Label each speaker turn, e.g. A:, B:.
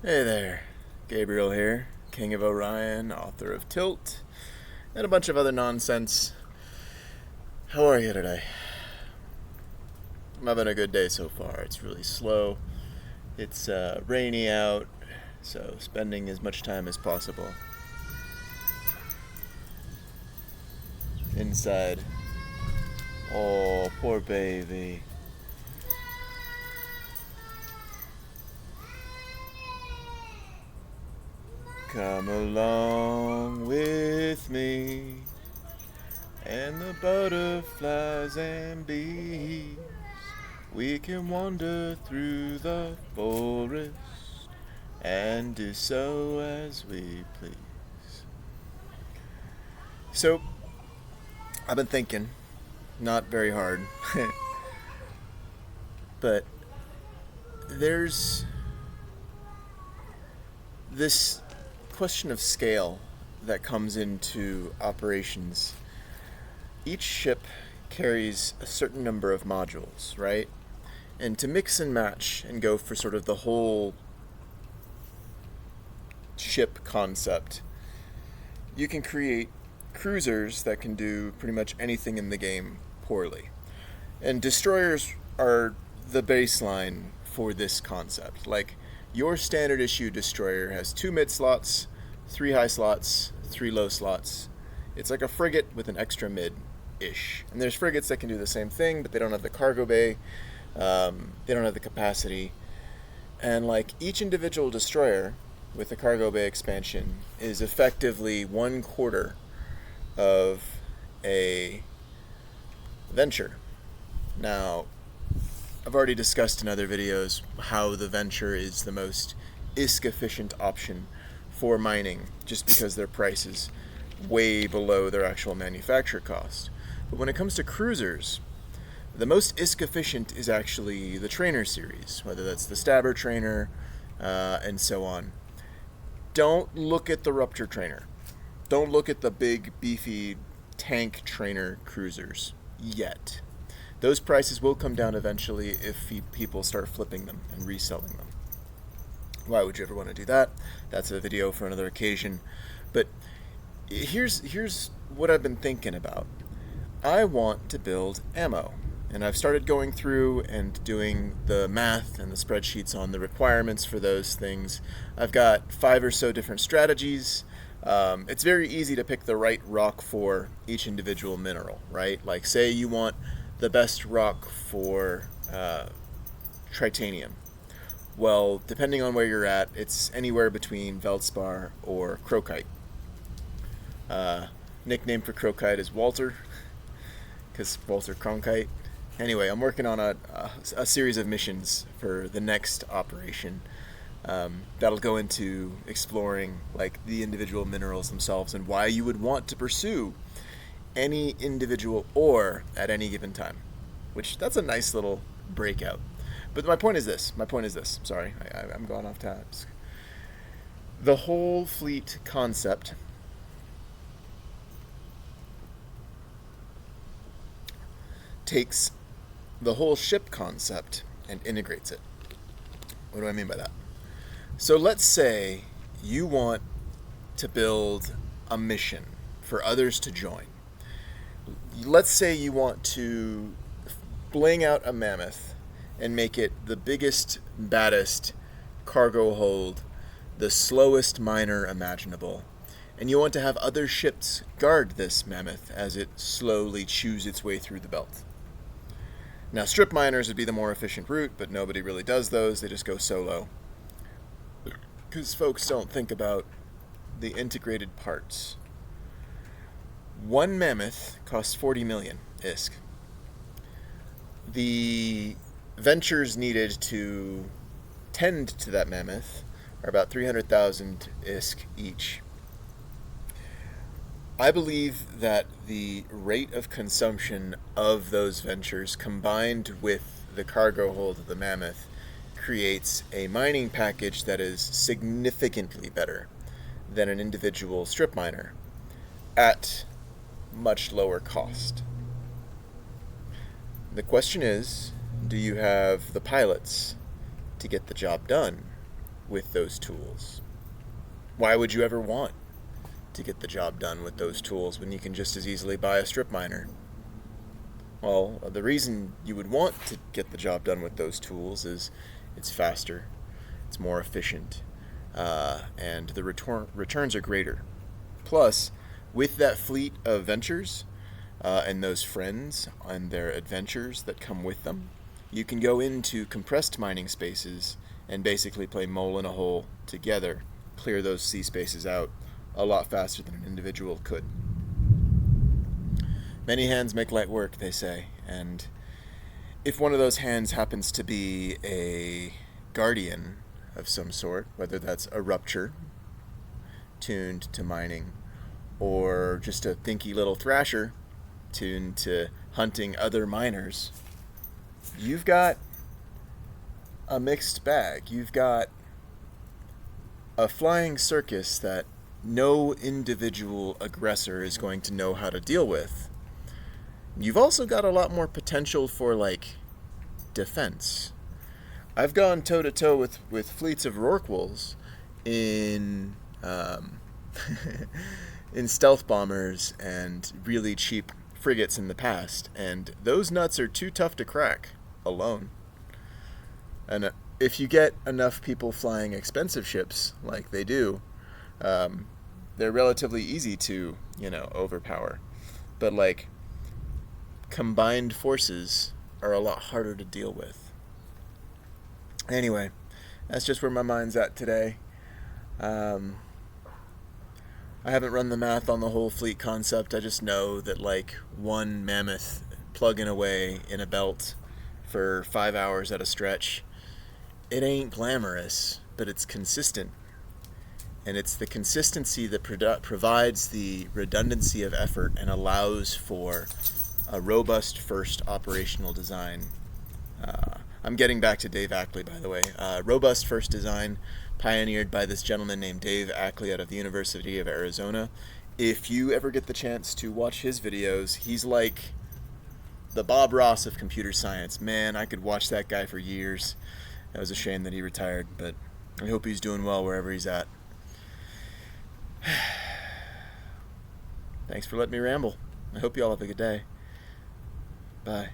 A: Hey there, Gabriel here, King of Orion, author of Tilt, and a bunch of other nonsense. How are you today? I'm having a good day so far. It's really slow. It's rainy out, so spending as much time as possible inside. Oh, poor baby. Come along with me, and the butterflies and bees. We can wander through the forest and do so as we please. So, I've been thinking, not very hard, but there's this question of scale that comes into operations. Each ship carries a certain number of modules, right? And to mix and match and go for sort of the whole ship concept, you can create cruisers that can do pretty much anything in the game poorly. And destroyers are the baseline for this concept. Like, your standard issue destroyer has 2 mid slots, 3 high slots, 3 low slots. It's like a frigate with an extra mid ish. And there's frigates that can do the same thing, but they don't have the cargo bay, they don't have the capacity. And like each individual destroyer with the cargo bay expansion is effectively 1/4 of a venture. Now, I've already discussed in other videos how the venture is the most ISK efficient option for mining, just because their price is way below their actual manufacture cost. But when it comes to cruisers, the most ISK efficient is actually the trainer series, whether that's the Stabber trainer and so on. Don't look at the Rupture trainer. Don't look at the big, beefy tank trainer cruisers yet. Those prices will come down eventually if people start flipping them and reselling them. Why would you ever want to do that? That's a video for another occasion. But here's what I've been thinking about. I want to build ammo. And I've started going through and doing the math and the spreadsheets on the requirements for those things. I've got 5 or so different strategies. It's very easy to pick the right rock for each individual mineral, right? Like, say you want the best rock for tritanium. Well, depending on where you're at, it's anywhere between Veldspar or Crokite. Nickname for Crokite is Walter, because Walter Cronkite. Anyway, I'm working on a series of missions for the next operation that'll go into exploring like the individual minerals themselves and why you would want to pursue any individual ore at any given time. Which, that's a nice little breakout. But my point is this. Sorry, I'm going off task. The whole fleet concept takes the whole ship concept and integrates it. What do I mean by that? So let's say you want to build a mission for others to join. Let's say you want to bling out a Mammoth and make it the biggest, baddest cargo hold, the slowest miner imaginable. And you want to have other ships guard this Mammoth as it slowly chews its way through the belt. Now, strip miners would be the more efficient route, but nobody really does those. They just go solo. Because folks don't think about the integrated parts. One Mammoth costs 40 million ISK. The ventures needed to tend to that Mammoth are about 300,000 ISK each. I believe that the rate of consumption of those ventures combined with the cargo hold of the Mammoth creates a mining package that is significantly better than an individual strip miner at much lower cost. The question is, do you have the pilots to get the job done with those tools? Why would you ever want to get the job done with those tools when you can just as easily buy a strip miner? Well, the reason you would want to get the job done with those tools is it's faster, it's more efficient, and the returns are greater. Plus, with that fleet of ventures and those friends and their adventures that come with them, you can go into compressed mining spaces and basically play mole in a hole together, clear those sea spaces out a lot faster than an individual could. Many hands make light work, they say, and if one of those hands happens to be a guardian of some sort, whether that's a rupture tuned to mining, or just a thinky little Thrasher tuned to hunting other miners, you've got a mixed bag. You've got a flying circus that no individual aggressor is going to know how to deal with. You've also got a lot more potential for, defense. I've gone toe-to-toe with fleets of Rorquals in in stealth bombers and really cheap frigates in the past, and those nuts are too tough to crack alone. And if you get enough people flying expensive ships like they do, they're relatively easy to, overpower. But, combined forces are a lot harder to deal with. Anyway, that's just where my mind's at today. I haven't run the math on the whole fleet concept. I just know that one Mammoth plugging away in a belt for 5 hours at a stretch, it ain't glamorous, but it's consistent. And it's the consistency that provides the redundancy of effort and allows for a robust first operational design. I'm getting back to Dave Ackley, by the way. Robust first design pioneered by this gentleman named Dave Ackley out of the University of Arizona. If you ever get the chance to watch his videos, he's like the Bob Ross of computer science. Man, I could watch that guy for years. It was a shame that he retired, but I hope he's doing well wherever he's at. Thanks for letting me ramble. I hope you all have a good day. Bye.